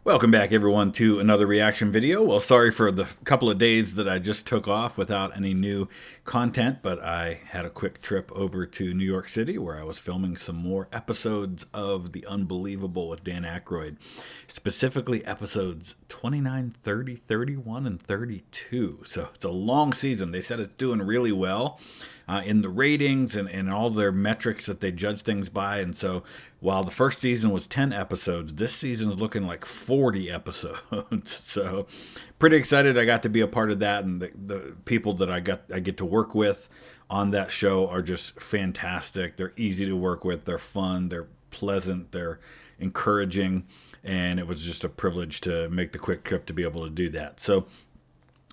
Welcome back, everyone, to another reaction video. Well, sorry for the couple of days that I just took off without any new content, but I had a quick trip over to New York City where I was filming some more episodes of The Unbelievable with Dan Aykroyd, specifically episodes 29, 30, 31, and 32. So it's a long season. They said it's doing really well in the ratings and all their metrics that they judge things by. And so while the first season was 10 episodes, this season's looking like 40 episodes. So pretty excited I got to be a part of that. And the people that I get to work with on that show are just fantastic. They're easy to work with. They're fun. They're pleasant. They're encouraging. And it was just a privilege to make the quick trip to be able to do that. So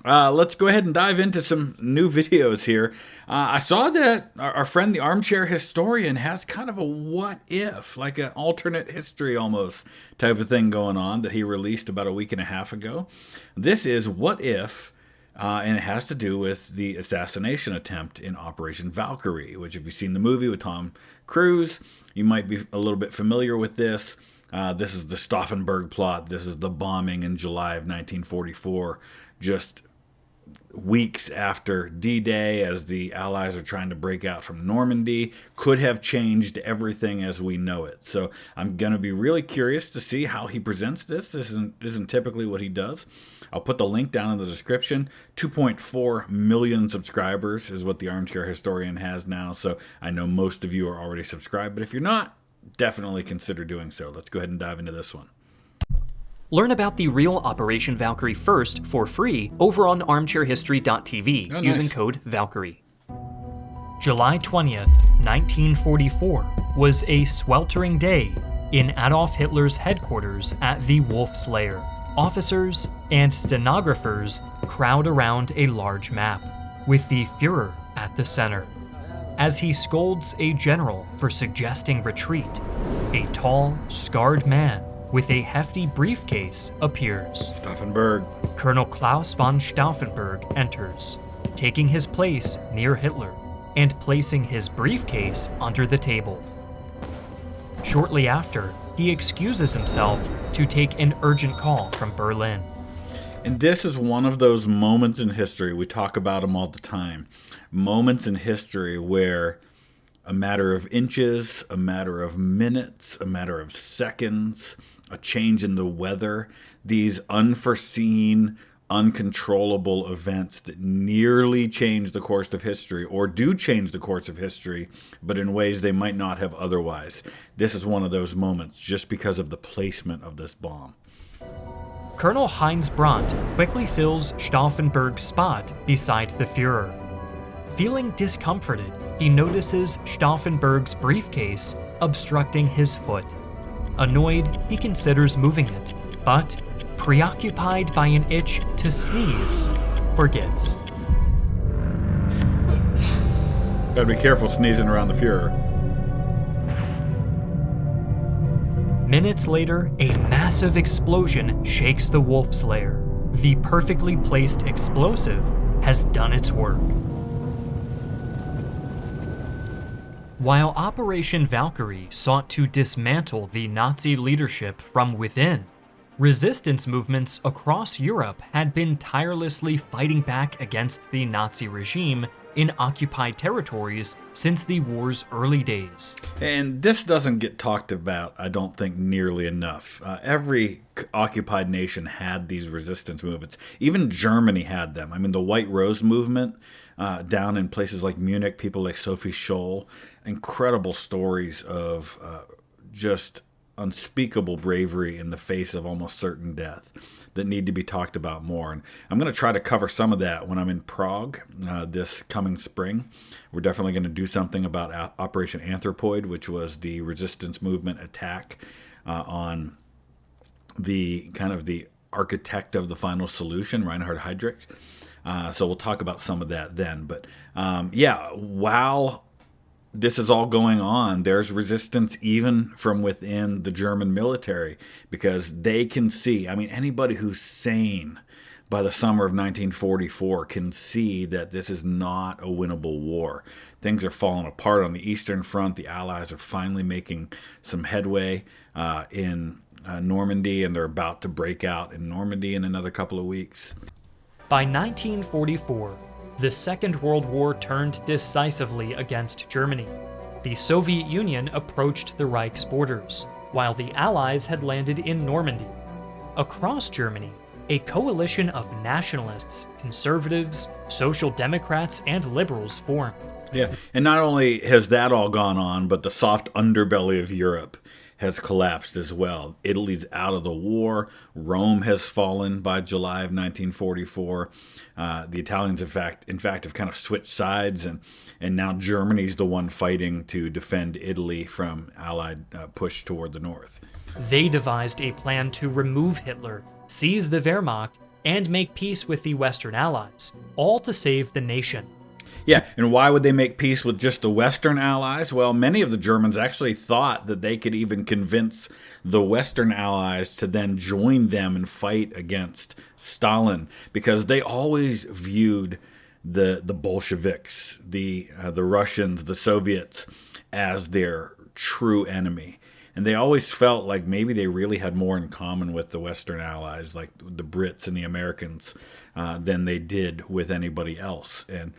let's go ahead and dive into some new videos here. I saw that our friend, the Armchair Historian, has kind of a what if, like an alternate history almost type of thing going on that he released about a week and a half ago. This is what if, and it has to do with the assassination attempt in Operation Valkyrie, which if you've seen the movie with Tom Cruise, you might be a little bit familiar with this. This is the Stauffenberg plot. This is the bombing in July of 1944, just weeks after D-Day, as the Allies are trying to break out from Normandy. Could have changed everything as we know it. So I'm going to be really curious to see how he presents this. This isn't typically what he does. I'll put the link down in the description. 2.4 million subscribers is what the Armchair Historian has now. So I know most of you are already subscribed, but if you're not, definitely consider doing so. Let's go ahead and dive into this one. Learn about the real Operation Valkyrie first for free over on armchairhistory.tv using code Valkyrie. July 20th, 1944 was a sweltering day in Adolf Hitler's headquarters at the Wolf's Lair. Officers and stenographers crowd around a large map, with the Führer at the center. As he scolds a general for suggesting retreat, a tall, scarred man with a hefty briefcase appears. Stauffenberg. Colonel Klaus von Stauffenberg enters, taking his place near Hitler and placing his briefcase under the table. Shortly after, he excuses himself to take an urgent call from Berlin. And this is one of those moments in history, we talk about them all the time, moments in history where a matter of inches, a matter of minutes, a matter of seconds, a change in the weather, these unforeseen, uncontrollable events that nearly change the course of history, or do change the course of history, but in ways they might not have otherwise. This is one of those moments just because of the placement of this bomb. Colonel Heinz Brandt quickly fills Stauffenberg's spot beside the Führer. Feeling discomforted, he notices Stauffenberg's briefcase obstructing his foot. Annoyed, he considers moving it, but, preoccupied by an itch to sneeze, forgets. Gotta be careful sneezing around the Führer. Minutes later, a massive explosion shakes the Wolf's Lair. The perfectly placed explosive has done its work. While Operation Valkyrie sought to dismantle the Nazi leadership from within, resistance movements across Europe had been tirelessly fighting back against the Nazi regime in occupied territories since the war's early days. And this doesn't get talked about, I don't think, nearly enough. Every occupied nation had these resistance movements. Even Germany had them. I mean, the White Rose movement down in places like Munich, people like Sophie Scholl, incredible stories of just unspeakable bravery in the face of almost certain death that need to be talked about more. And I'm going to try to cover some of that when I'm in Prague this coming spring. We're definitely going to do something about Operation Anthropoid, which was the resistance movement attack on the kind of the architect of the final solution, Reinhard Heydrich. So we'll talk about some of that then. But yeah, while this is all going on, there's resistance even from within the German military, because they can see, I mean, anybody who's sane by the summer of 1944 can see that this is not a winnable war. Things are falling apart on the Eastern Front. The Allies are finally making some headway in Normandy, and they're about to break out in Normandy in another couple of weeks. By 1944, the Second World War turned decisively against Germany. The Soviet Union approached the Reich's borders, while the Allies had landed in Normandy. Across Germany, a coalition of nationalists, conservatives, social democrats, and liberals formed. Yeah, and not only has that all gone on, but the soft underbelly of Europe has collapsed as well. Italy's out of the war. Rome has fallen by July of 1944. The Italians, in fact, have kind of switched sides, and now Germany's the one fighting to defend Italy from Allied push toward the north. They devised a plan to remove Hitler, seize the Wehrmacht, and make peace with the Western Allies, all to save the nation. Yeah, and why would they make peace with just the Western Allies? Well, many of the Germans actually thought that they could even convince the Western Allies to then join them and fight against Stalin, because they always viewed the Bolsheviks, the Russians, the Soviets, as their true enemy. And they always felt like maybe they really had more in common with the Western Allies, like the Brits and the Americans, than they did with anybody else. And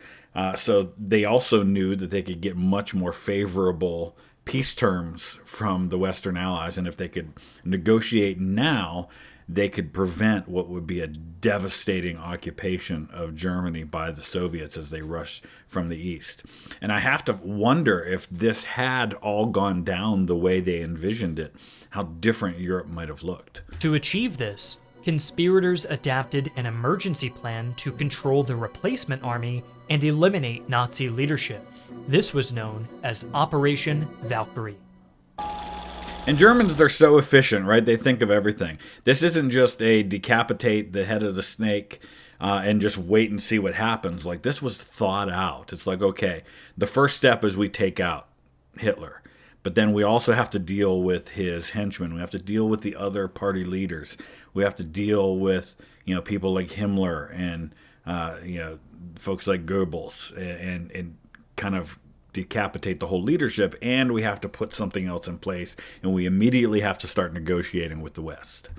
so they also knew that they could get much more favorable peace terms from the Western Allies. And if they could negotiate now, they could prevent what would be a devastating occupation of Germany by the Soviets as they rushed from the east. And I have to wonder, if this had all gone down the way they envisioned it, how different Europe might have looked. To achieve this, conspirators adapted an emergency plan to control the replacement army and eliminate Nazi leadership. This was known as Operation Valkyrie. And Germans, they're so efficient, right? They think of everything. This isn't just a decapitate the head of the snake and just wait and see what happens. Like, this was thought out. It's like, okay, the first step is we take out Hitler. But then we also have to deal with his henchmen. We have to deal with the other party leaders. We have to deal with, people like Himmler and, folks like Goebbels and kind of decapitate the whole leadership. And we have to put something else in place. And we immediately have to start negotiating with the West.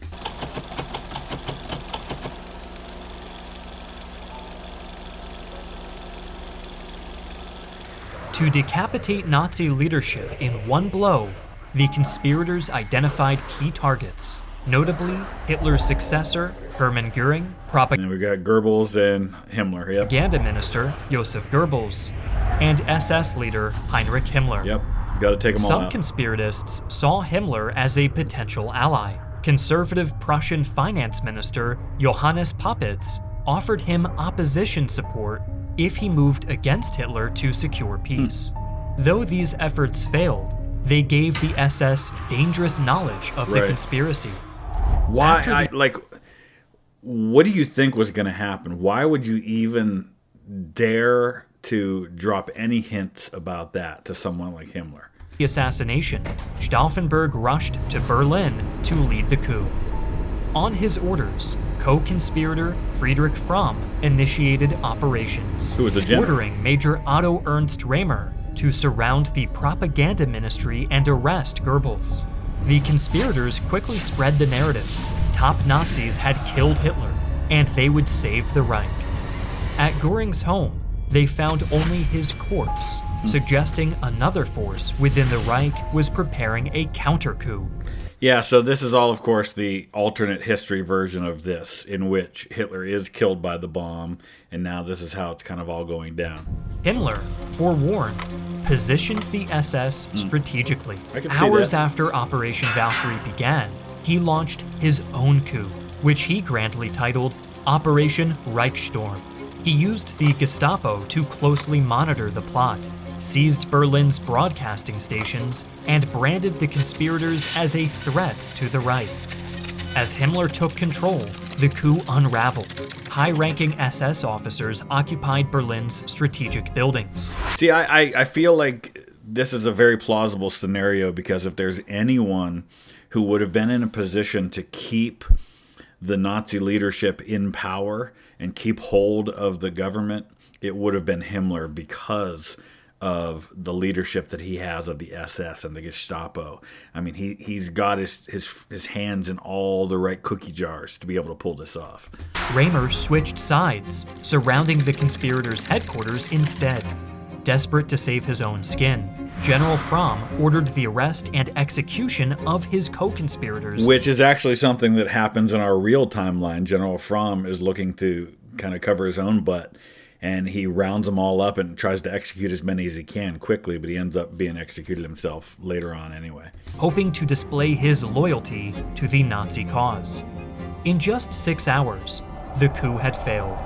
To decapitate Nazi leadership in one blow, the conspirators identified key targets, notably Hitler's successor, Hermann Göring, And we got Goebbels and Himmler, yep. propaganda minister, Joseph Goebbels, and SS leader, Heinrich Himmler. Yep, got to take them all Some out. conspiratists saw Himmler as a potential ally. Conservative Prussian finance minister, Johannes Pappitz, offered him opposition support if he moved against Hitler to secure peace. Though these efforts failed, they gave the SS dangerous knowledge of the conspiracy. Why? What do you think was going to happen? Why would you even dare to drop any hints about that to someone like Himmler? The assassination, Stauffenberg rushed to Berlin to lead the coup. On his orders, co-conspirator Friedrich Fromm initiated operations, Who was a general. ordering Major Otto Ernst Rehmer to surround the propaganda ministry and arrest Goebbels. The conspirators quickly spread the narrative. Top Nazis had killed Hitler, and they would save the Reich. At Göring's home, they found only his corpse, suggesting another force within the Reich was preparing a counter-coup. Yeah, so this is all, of course, the alternate history version of this, in which Hitler is killed by the bomb, and now this is how it's kind of all going down. Himmler, forewarned, positioned the SS strategically. I can see Hours that. after Operation Valkyrie began, he launched his own coup, which he grandly titled Operation Reichssturm. He used the Gestapo to closely monitor the plot, seized Berlin's broadcasting stations, and branded the conspirators as a threat to the Reich. As Himmler took control, the coup unraveled. High-ranking SS officers occupied Berlin's strategic buildings. See, I feel like this is a very plausible scenario, because if there's anyone who would have been in a position to keep the Nazi leadership in power and keep hold of the government, it would have been Himmler, because of the leadership that he has of the SS and the Gestapo. I mean, he's got his hands in all the right cookie jars to be able to pull this off. Raymer switched sides, surrounding the conspirators' headquarters instead. Desperate to save his own skin, General Fromm ordered the arrest and execution of his co-conspirators. Which is actually something that happens in our real timeline. General Fromm is looking to kind of cover his own butt, and he rounds them all up and tries to execute as many as he can quickly, but he ends up being executed himself later on anyway. Hoping to display his loyalty to the Nazi cause. In just 6 hours, the coup had failed.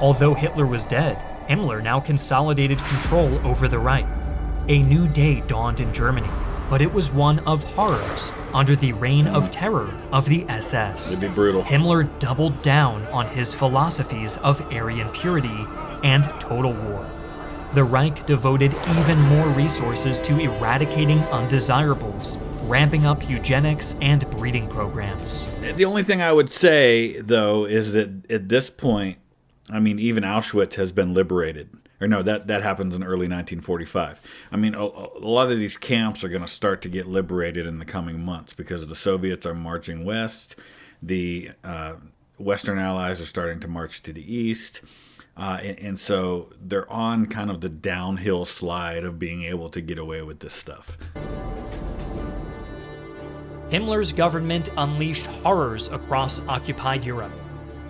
Although Hitler was dead, Himmler now consolidated control over the Reich. A new day dawned in Germany, but it was one of horrors under the reign of terror of the SS. It'd be brutal. Himmler doubled down on his philosophies of Aryan purity and total war. The Reich devoted even more resources to eradicating undesirables, ramping up eugenics and breeding programs. The only thing I would say, though, is that at this point, I mean, even Auschwitz has been liberated. Or no, that happens in early 1945. I mean, a lot of these camps are going to start to get liberated in the coming months because the Soviets are marching west. The Western Allies are starting to march to the east. And so they're on kind of the downhill slide of being able to get away with this stuff. Himmler's government unleashed horrors across occupied Europe.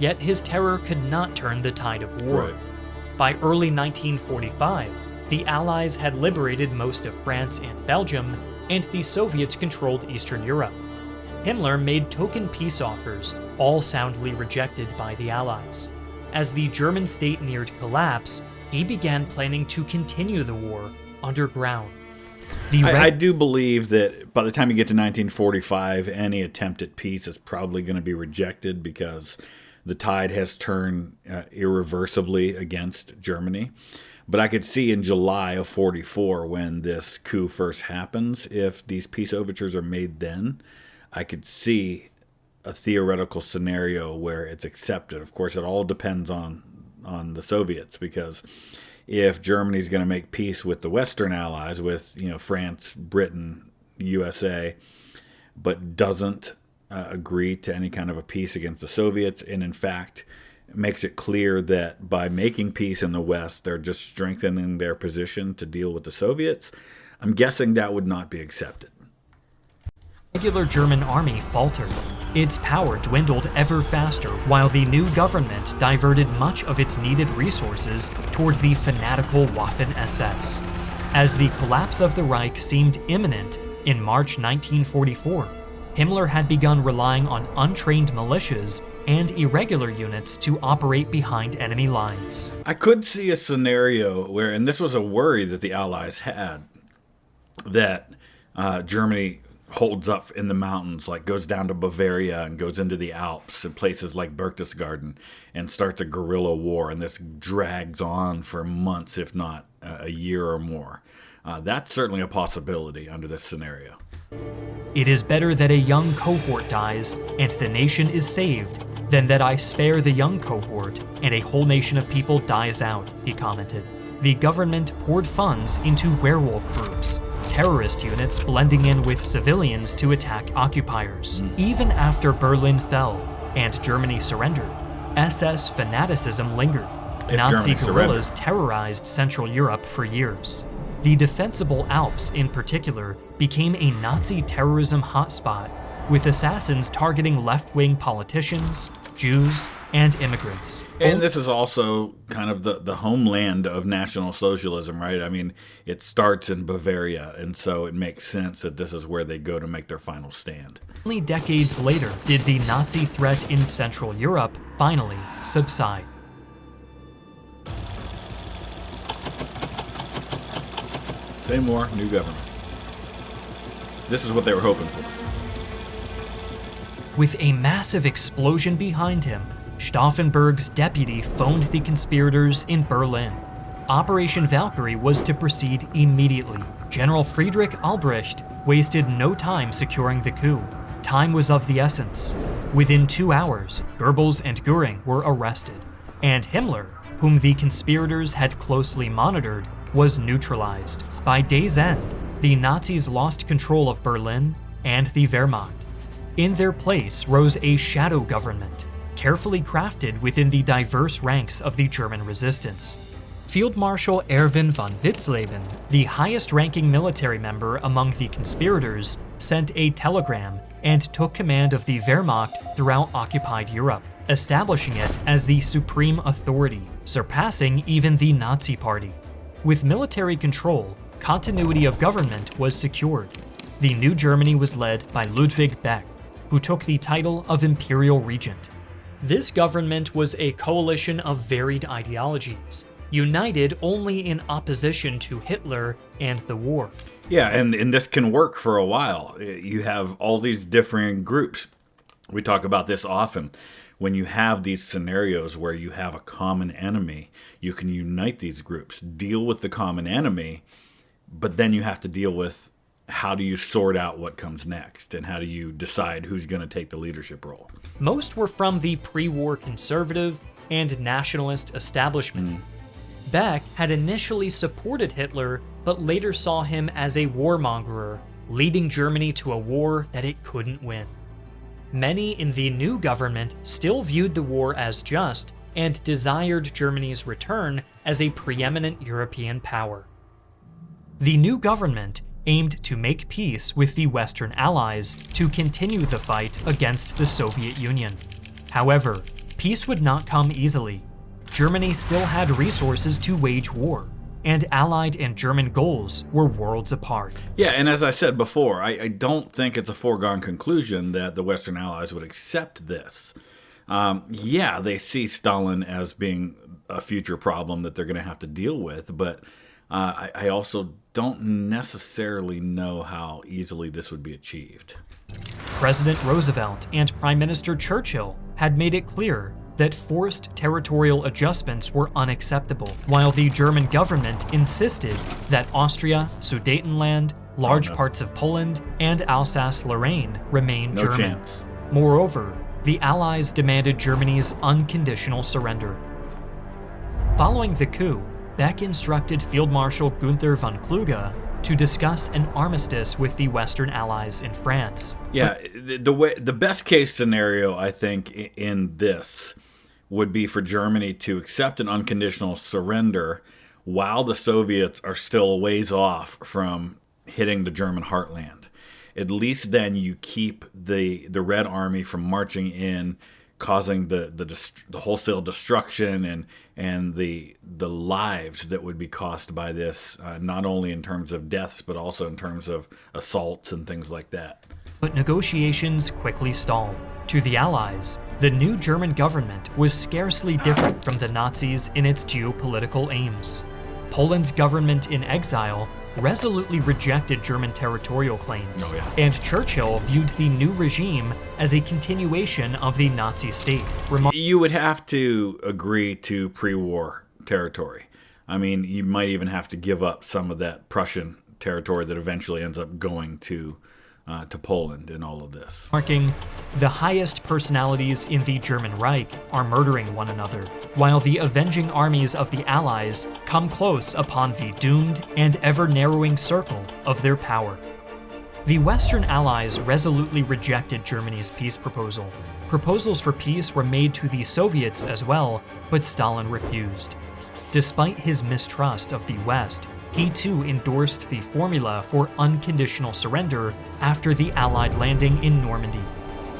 Yet his terror could not turn the tide of war. Right. By early 1945, the Allies had liberated most of France and Belgium, and the Soviets controlled Eastern Europe. Himmler made token peace offers, all soundly rejected by the Allies. As the German state neared collapse, he began planning to continue the war underground. I do believe that by the time you get to 1945, any attempt at peace is probably going to be rejected because the tide has turned irreversibly against Germany. But I could see in July of 44, when this coup first happens, if these peace overtures are made then, I could see a theoretical scenario where it's accepted. Of course, it all depends on the Soviets, because if Germany's going to make peace with the Western Allies, with France, Britain, USA, but doesn't agree to any kind of a peace against the Soviets, and in fact makes it clear that by making peace in the West, they're just strengthening their position to deal with the Soviets, I'm guessing that would not be accepted. The regular German army faltered. Its power dwindled ever faster, while the new government diverted much of its needed resources toward the fanatical Waffen-SS. As the collapse of the Reich seemed imminent in March 1944, Himmler had begun relying on untrained militias and irregular units to operate behind enemy lines. I could see a scenario where, and this was a worry that the Allies had, that Germany holds up in the mountains, like goes down to Bavaria and goes into the Alps and places like Berchtesgaden and starts a guerrilla war, and this drags on for months, if not a year or more. That's certainly a possibility under this scenario. It is better that a young cohort dies and the nation is saved than that I spare the young cohort and a whole nation of people dies out, he commented. The government poured funds into werewolf groups, terrorist units blending in with civilians to attack occupiers. Even after Berlin fell and Germany surrendered, SS fanaticism lingered. Nazi guerrillas terrorized Central Europe for years. The defensible Alps, in particular, became a Nazi terrorism hotspot, with assassins targeting left-wing politicians, Jews, and immigrants. And this is also kind of the homeland of National Socialism, right? I mean, it starts in Bavaria, and so it makes sense that this is where they go to make their final stand. Only decades later did the Nazi threat in Central Europe finally subside. Same war, new government. This is what they were hoping for. With a massive explosion behind him, Stauffenberg's deputy phoned the conspirators in Berlin. Operation Valkyrie was to proceed immediately. General Friedrich Albrecht wasted no time securing the coup. Time was of the essence. Within 2 hours, Goebbels and Göring were arrested, and Himmler, whom the conspirators had closely monitored, was neutralized. By day's end, the Nazis lost control of Berlin and the Wehrmacht. In their place rose a shadow government, carefully crafted within the diverse ranks of the German resistance. Field Marshal Erwin von Witzleben, the highest-ranking military member among the conspirators, sent a telegram and took command of the Wehrmacht throughout occupied Europe, establishing it as the supreme authority, surpassing even the Nazi Party. With military control, continuity of government was secured. The new Germany was led by Ludwig Beck, who took the title of Imperial Regent. This government was a coalition of varied ideologies, united only in opposition to Hitler and the war. Yeah, and this can work for a while. You have all these different groups. We talk about this often. When you have these scenarios where you have a common enemy, you can unite these groups, deal with the common enemy, but then you have to deal with how do you sort out what comes next, and how do you decide who's going to take the leadership role. Most were from the pre-war conservative and nationalist establishment. Beck had initially supported Hitler, but later saw him as a warmongerer, leading Germany to a war that it couldn't win. Many in the new government still viewed the war as just and desired Germany's return as a preeminent European power. The new government aimed to make peace with the Western Allies to continue the fight against the Soviet Union. However, peace would not come easily. Germany still had resources to wage war, and Allied and German goals were worlds apart. Yeah, and as I said before, I don't think it's a foregone conclusion that the Western Allies would accept this. Yeah, they see Stalin as being a future problem that they're going to have to deal with, but I also don't necessarily know how easily this would be achieved. President Roosevelt and Prime Minister Churchill had made it clear that forced territorial adjustments were unacceptable, while the German government insisted that Austria, Sudetenland, large parts of Poland, and Alsace-Lorraine remain No German. chance. Moreover, the Allies demanded Germany's unconditional surrender. Following the coup, Beck instructed Field Marshal Gunther von Kluge to discuss an armistice with the Western Allies in France. Yeah, the best case scenario, I think, in this would be for Germany to accept an unconditional surrender while the Soviets are still a ways off from hitting the German heartland. At least then you keep the Red Army from marching in, causing the wholesale destruction and the lives that would be caused by this, not only in terms of deaths, but also in terms of assaults and things like that. But negotiations quickly stalled. To the Allies, the new German government was scarcely different from the Nazis in its geopolitical aims. Poland's government in exile resolutely rejected German territorial claims, and Churchill viewed the new regime as a continuation of the Nazi state. You would have to agree to pre-war territory. I mean, you might even have to give up some of that Prussian territory that eventually ends up going to Poland in all of this. Marking the highest personalities in the German Reich are murdering one another, while the avenging armies of the Allies come close upon the doomed and ever-narrowing circle of their power. The Western Allies resolutely rejected Germany's peace proposal. Proposals for peace were made to the Soviets as well, but Stalin refused. Despite his mistrust of the West, he too endorsed the formula for unconditional surrender after the Allied landing in Normandy.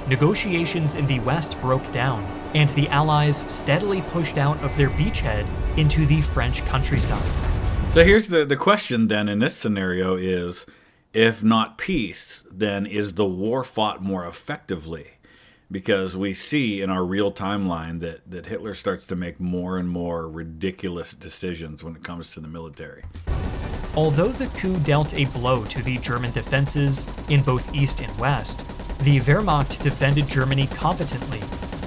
Negotiations in the West broke down, and the Allies steadily pushed out of their beachhead into the French countryside. So here's the question then in this scenario is, if not peace, then is the war fought more effectively? Because we see in our real timeline that Hitler starts to make more and more ridiculous decisions when it comes to the military. Although the coup dealt a blow to the German defenses in both East and West, the Wehrmacht defended Germany competently.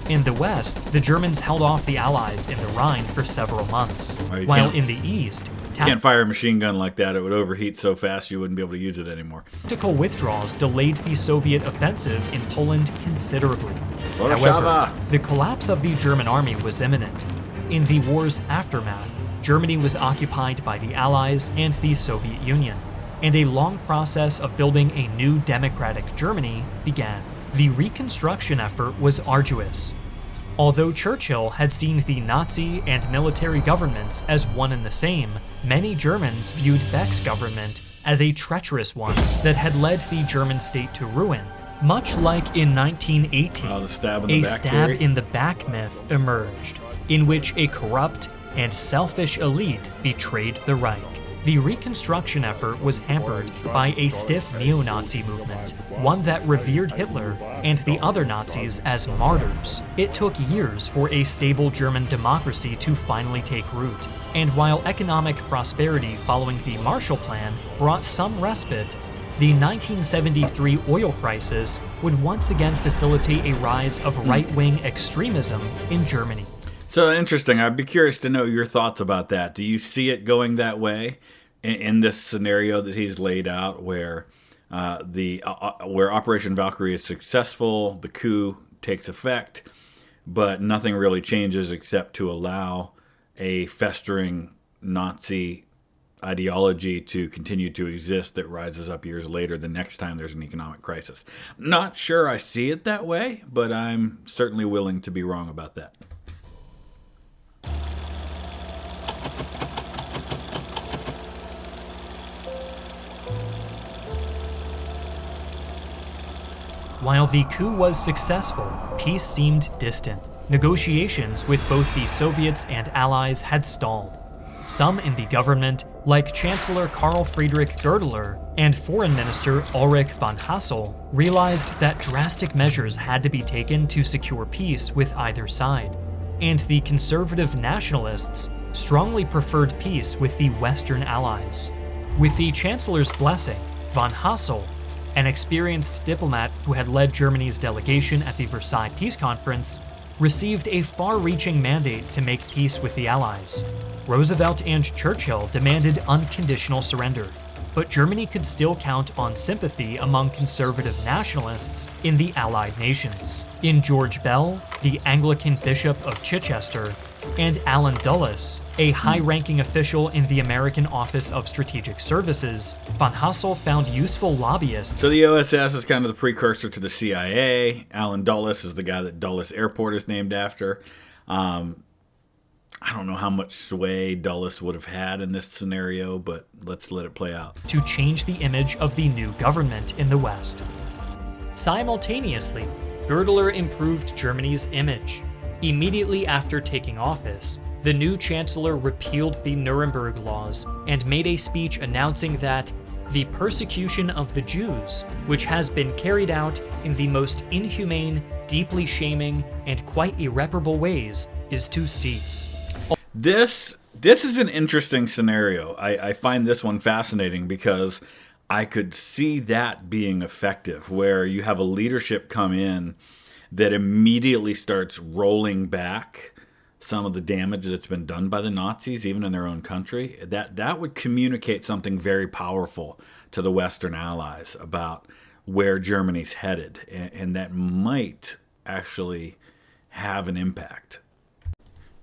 In the West, the Germans held off the Allies in the Rhine for several months, while in the East, you can't fire a machine gun like that. It would overheat so fast you wouldn't be able to use it anymore. Tactical withdrawals delayed the Soviet offensive in Poland considerably. However, the collapse of the German army was imminent. In the war's aftermath, Germany was occupied by the Allies and the Soviet Union, and a long process of building a new democratic Germany began. The reconstruction effort was arduous. Although Churchill had seen the Nazi and military governments as one and the same, many Germans viewed Beck's government as a treacherous one that had led the German state to ruin. Much like in 1918, a stab in the back myth emerged, in which a corrupt and selfish elite betrayed the Reich. The reconstruction effort was hampered by a stiff neo-Nazi movement, one that revered Hitler and the other Nazis as martyrs. It took years for a stable German democracy to finally take root, and while economic prosperity following the Marshall Plan brought some respite, the 1973 oil crisis would once again facilitate a rise of right-wing extremism in Germany. So interesting. I'd be curious to know your thoughts about that. Do you see it going that way in this scenario that he's laid out, where where Operation Valkyrie is successful, the coup takes effect, but nothing really changes except to allow a festering Nazi ideology to continue to exist that rises up years later the next time there's an economic crisis? Not sure I see it that way, but I'm certainly willing to be wrong about that. While the coup was successful, peace seemed distant. Negotiations with both the Soviets and Allies had stalled. Some in the government, like Chancellor Karl Friedrich Goerdeler and Foreign Minister Ulrich von Hassel, realized that drastic measures had to be taken to secure peace with either side. And the conservative nationalists strongly preferred peace with the Western Allies. With the Chancellor's blessing, von Hassel, an experienced diplomat who had led Germany's delegation at the Versailles Peace Conference, received a far-reaching mandate to make peace with the Allies. Roosevelt and Churchill demanded unconditional surrender, but Germany could still count on sympathy among conservative nationalists in the Allied nations. In George Bell, the Anglican Bishop of Chichester, and Allen Dulles, a high-ranking official in the American Office of Strategic Services, von Hassel found useful lobbyists. So the OSS is kind of the precursor to the CIA. Allen Dulles is the guy that Dulles Airport is named after. I don't know how much sway Dulles would have had in this scenario, but let's let it play out. To change the image of the new government in the West. Simultaneously, Goerdeler improved Germany's image. Immediately after taking office, the new chancellor repealed the Nuremberg laws and made a speech announcing that the persecution of the Jews, which has been carried out in the most inhumane, deeply shaming, and quite irreparable ways, is to cease. This is an interesting scenario. I find this one fascinating because I could see that being effective, where you have a leadership come in that immediately starts rolling back some of the damage that's been done by the Nazis, even in their own country. That would communicate something very powerful to the Western Allies about where Germany's headed, and that might actually have an impact.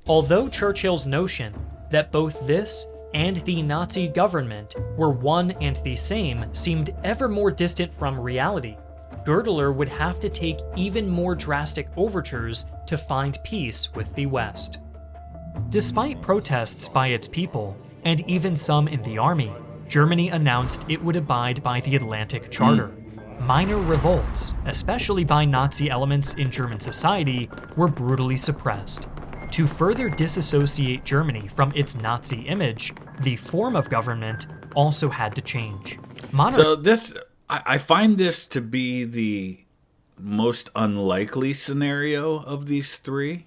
Although Churchill's notion that both this and the Nazi government were one and the same seemed ever more distant from reality, Goerdeler would have to take even more drastic overtures to find peace with the West. Despite protests by its people, and even some in the army, Germany announced it would abide by the Atlantic Charter. Minor revolts, especially by Nazi elements in German society, were brutally suppressed. To further disassociate Germany from its Nazi image, the form of government also had to change. I find this to be the most unlikely scenario of these three,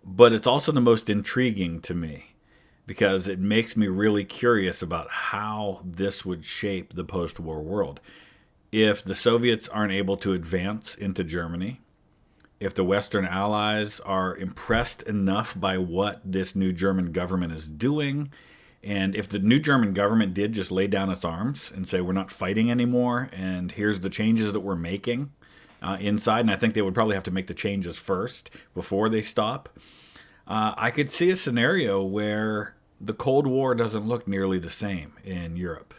but it's also the most intriguing to me because it makes me really curious about how this would shape the post-war world. If the Soviets aren't able to advance into Germany, if the Western Allies are impressed enough by what this new German government is doing, and if the new German government did just lay down its arms and say, we're not fighting anymore, and here's the changes that we're making inside, and I think they would probably have to make the changes first before they stop, I could see a scenario where the Cold War doesn't look nearly the same in Europe.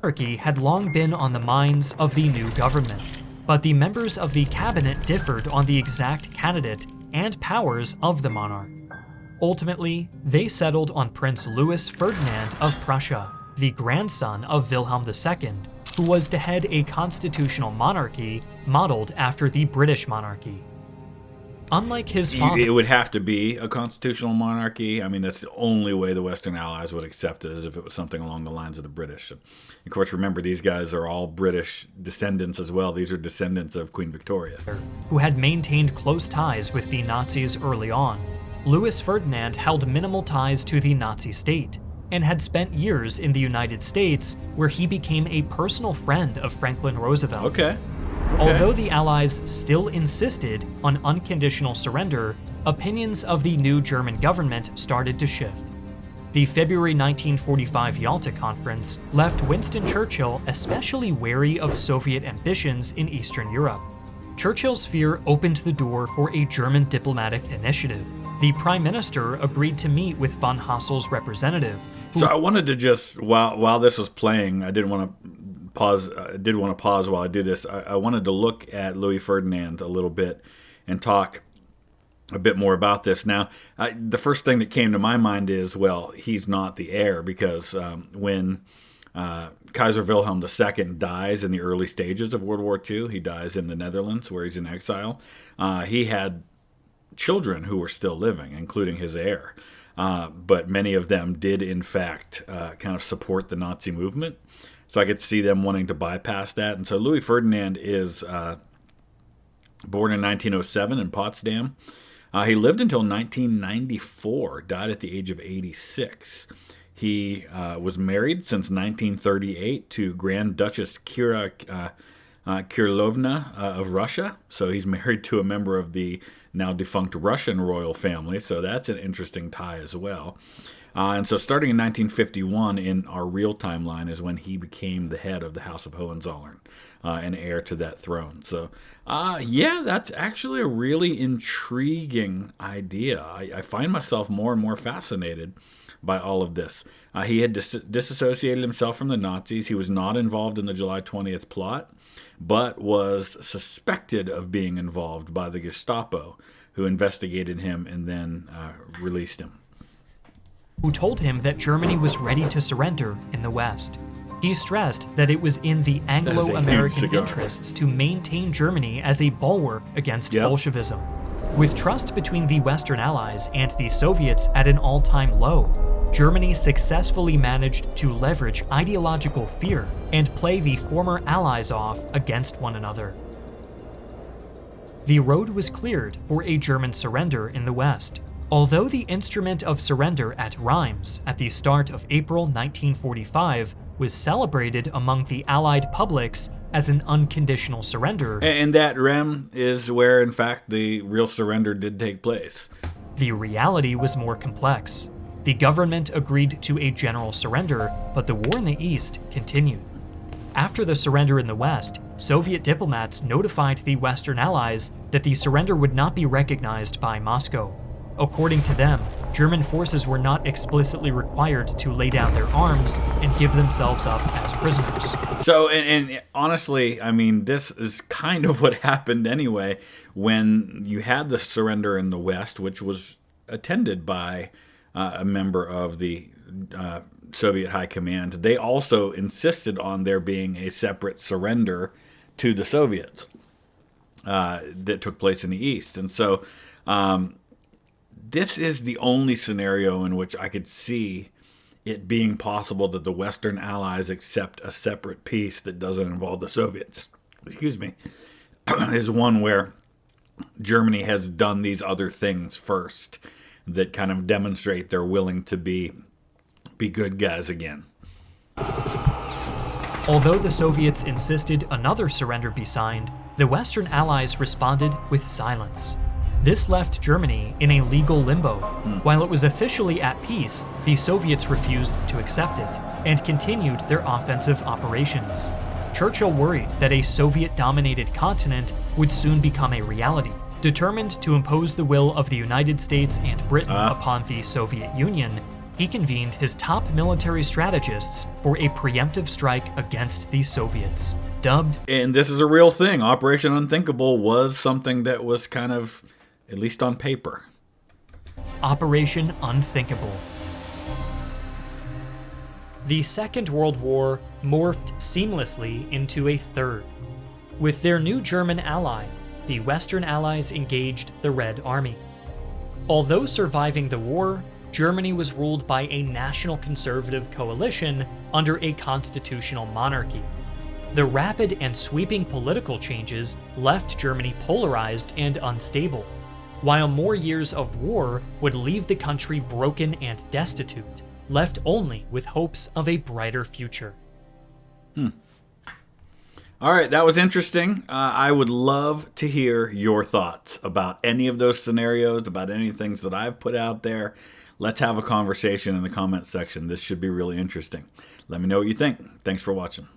Monarchy had long been on the minds of the new government, but the members of the cabinet differed on the exact candidate and powers of the monarch. Ultimately, they settled on Prince Louis Ferdinand of Prussia, the grandson of Wilhelm II, who was to head a constitutional monarchy modeled after the British monarchy. Unlike his father... It would have to be a constitutional monarchy. I mean, that's the only way the Western Allies would accept it, is if it was something along the lines of the British. And of course, remember, these guys are all British descendants as well. These are descendants of Queen Victoria, who had maintained close ties with the Nazis early on. Louis Ferdinand held minimal ties to the Nazi state, and had spent years in the United States, where he became a personal friend of Franklin Roosevelt. Okay. Although the Allies still insisted on unconditional surrender, opinions of the new German government started to shift. The February 1945 Yalta Conference left Winston Churchill especially wary of Soviet ambitions in Eastern Europe. Churchill's fear opened the door for a German diplomatic initiative. The Prime Minister agreed to meet with von Hassel's representative. So I wanted to just, while this was playing, I did want to pause while I do this. I wanted to look at Louis Ferdinand a little bit and talk a bit more about this. Now, the first thing that came to my mind is, well, he's not the heir, because when Kaiser Wilhelm II dies in the early stages of World War II, he dies in the Netherlands where he's in exile. He had children who were still living, including his heir. But many of them did, in fact, kind of support the Nazi movement. So I could see them wanting to bypass that. And so Louis Ferdinand is born in 1907 in Potsdam. He lived until 1994, died at the age of 86. He was married since 1938 to Grand Duchess Kira Kirillovna of Russia. So he's married to a member of the now defunct Russian royal family. So that's an interesting tie as well. And so starting in 1951 in our real timeline is when he became the head of the House of Hohenzollern and heir to that throne. So yeah, that's actually a really intriguing idea. I find myself more and more fascinated by all of this. He had disassociated himself from the Nazis. He was not involved in the July 20th plot, but was suspected of being involved by the Gestapo, who investigated him and then released him. Who told him that Germany was ready to surrender in the West. He stressed that it was in the Anglo-American interests to maintain Germany as a bulwark against Bolshevism. With trust between the Western Allies and the Soviets at an all-time low, Germany successfully managed to leverage ideological fear and play the former allies off against one another. The road was cleared for a German surrender in the West. Although the instrument of surrender at Reims at the start of April 1945 was celebrated among the Allied publics as an unconditional surrender. And that Reims is where, in fact, the real surrender did take place. The reality was more complex. The government agreed to a general surrender, but the war in the East continued. After the surrender in the West, Soviet diplomats notified the Western Allies that the surrender would not be recognized by Moscow. According to them, German forces were not explicitly required to lay down their arms and give themselves up as prisoners. So, and honestly, I mean, this is kind of what happened anyway when you had the surrender in the West, which was attended by a member of the Soviet High Command. They also insisted on there being a separate surrender to the Soviets that took place in the East. And so this is the only scenario in which I could see it being possible that the Western Allies accept a separate peace that doesn't involve the Soviets. Excuse me. Is one where Germany has done these other things first that kind of demonstrate they're willing to be good guys again. Although the Soviets insisted another surrender be signed, the Western Allies responded with silence. This left Germany in a legal limbo. While it was officially at peace, the Soviets refused to accept it and continued their offensive operations. Churchill worried that a Soviet-dominated continent would soon become a reality. Determined to impose the will of the United States and Britain upon the Soviet Union, he convened his top military strategists for a preemptive strike against the Soviets, dubbed... And this is a real thing. Operation Unthinkable was something that was kind of, at least on paper. Operation Unthinkable. The Second World War morphed seamlessly into a third. With their new German ally, the Western Allies engaged the Red Army. Although surviving the war, Germany was ruled by a national conservative coalition under a constitutional monarchy. The rapid and sweeping political changes left Germany polarized and unstable, while more years of war would leave the country broken and destitute, left only with hopes of a brighter future. All right, that was interesting. I would love to hear your thoughts about any of those scenarios, about any things that I've put out there. Let's have a conversation in the comments section. This should be really interesting. Let me know what you think. Thanks for watching.